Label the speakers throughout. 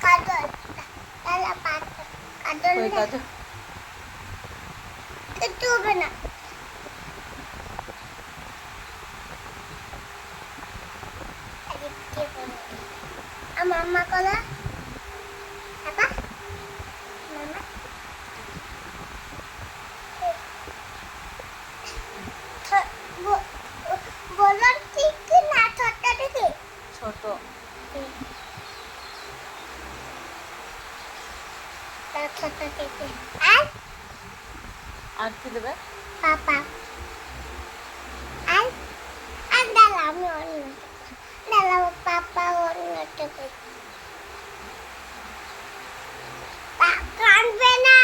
Speaker 1: কাজল লালা পাত কাজল
Speaker 2: কই কাজল
Speaker 1: একটু হবে না আমার মা কলা আপা মামা বলুন ঠিক না ছোট্ট দেখি
Speaker 2: ছোট
Speaker 1: ছোট্ট দেখি আর
Speaker 2: আর কি দেবে
Speaker 1: পাপা আর আর ডালা আমি অন্য ডালা পাপা অন্যটা কানবে না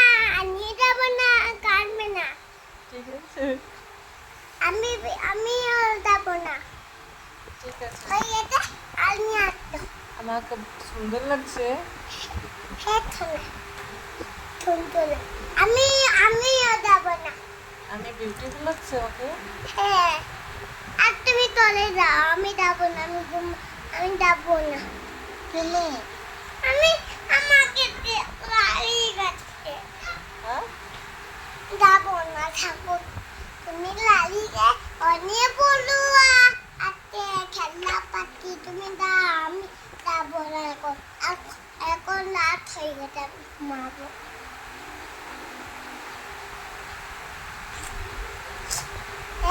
Speaker 1: নিয়ে যাব না কানবে না
Speaker 2: ঠিক আছে
Speaker 1: আমি আমিও যাব না
Speaker 2: ঠিক আছে
Speaker 1: হয়ে গেছে আর নিয়ে আসতো
Speaker 2: আমাকে সুন্দর লাগছে
Speaker 1: হ্যাঁ সুন্দর আমিও যাব না
Speaker 2: আমি বিউটিফুল লাগছে ওকে
Speaker 1: হ্যাঁ আর তুমি চলে যাও আমি যাব না আমি যাব না
Speaker 2: কেন
Speaker 1: আমি আমাকে লাড়ি গেছে
Speaker 2: হ্যাঁ
Speaker 1: যাব না থাকো তুমি লাড়ি গে অনেক বলুয়া আজকে খেলা পাচ্ছি তুমি দাও আমি যাব না এখন রাত হয়ে গেছে আমি ঘুমাবো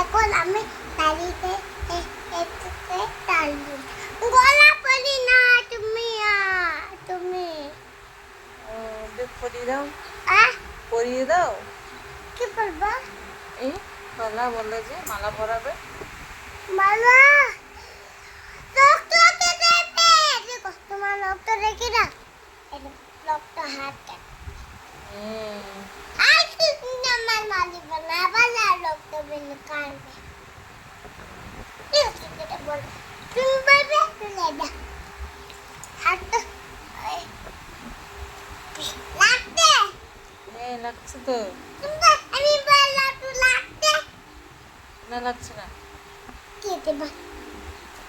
Speaker 1: এখন আমি দাঁড়িয়ে দাঁড়িয়ে গলা পড়ি না তুমি
Speaker 2: দেখ পরিয়ে দাও
Speaker 1: আহ
Speaker 2: পরিয়ে দাও
Speaker 1: কি বলবো
Speaker 2: এই গলা বলে যে মালা পরাবে
Speaker 1: বাবা রক্ত দেবে দেখো তোমার রক্ত রেখে দাও রক্ত হাতে আর কিছু আমার মালিক না বালা রক্ত বেলে কাটবে ঠিক আছে বল তুমি বলবে তুলে দাও হাত লাগতে
Speaker 2: লাগছে তো
Speaker 1: তুমি আমি বললাম তো লাগতে
Speaker 2: না লাগছে না
Speaker 1: কি দেব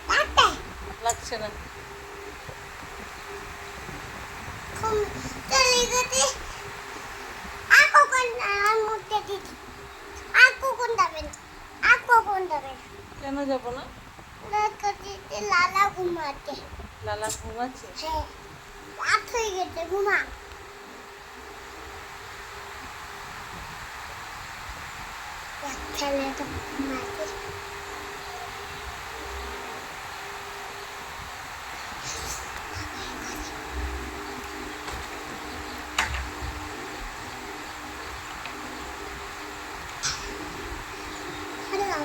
Speaker 1: লাগতে
Speaker 2: লাগছে না
Speaker 1: চলে গেছে আর কখন মুখে দিচ্ছি আর কখন যাবেন আর কখন যাবেন
Speaker 2: কেন যাব না
Speaker 1: লালা ঘুমাতে
Speaker 2: লালা ঘুমাচ্ছে
Speaker 1: হ্যাঁ রাত হয়ে গেছে ঘুমা খেলে তো ঘুমাতে Hello,